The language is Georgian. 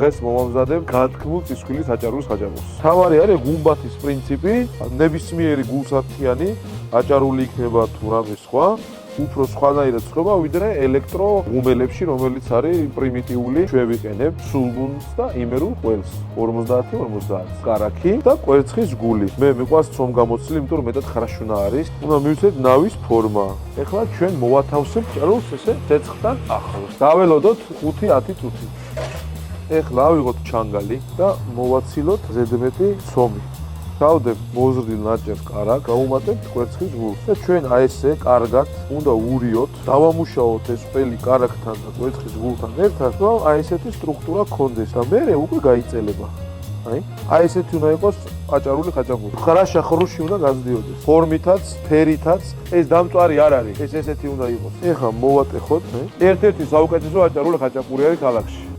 დღეს მომამზადებ განთქმულ წისქვილის აჭარულის ხაჭაპურს. თავარი არის გუმბათის პრინციპი, ნებისმიერი გულსაფრთხიანი აჭარული იქნება თუ რამე სხვა, უფრო სხვანაირად ხდება ვიდრე ელექტრო ღუმელებში, რომელიც არის პრიმიტიული. ჩვენ ვიყენებ სულგუნს და იმერულ ყველს. 50-50 კარაქი და კვერცხის გული. მე მიყვარს ცომ გამოცილი, იმიტომ რომ მეტად ხრაშუნა არის. უნდა მივცეთ ნავის ფორმა. ეხლა ჩვენ მოვათავსებთ ჭარულს ესე ცეცხლთან ახლოს. დაველოდოთ 5-10 წუთი. ეხლა ავიღოთ ჩანგალი და მოვაცილოთ ზედმეტი ცომი. დავდებ მოზრდილ ნაჭერს კარაქ, გავუმატებთ კვერცხის გულს და ჩვენ აი ესე კარგად უნდა ურიოთ, დავამუშაოთ ეს ყველი კარაქთან და კვერცხის გულთან ერთად, რომ აი ესეთი სტრუქტურა გქონდეს და მერე უკვე გაიწელება. აი ესეთი უნდა იყოს აჭარული ხაჭაპური. ხრაშა ხრუში უნდა გაზრდიოდეს. ფორმითაც, ფერითაც, ეს დამწვარი არ არის, ეს ესეთი უნდა იყოს. ეხლა მოვატეხოთ, ერთ-ერთი საუკეთესო აჭარული ხაჭაპური არის ქალაქში.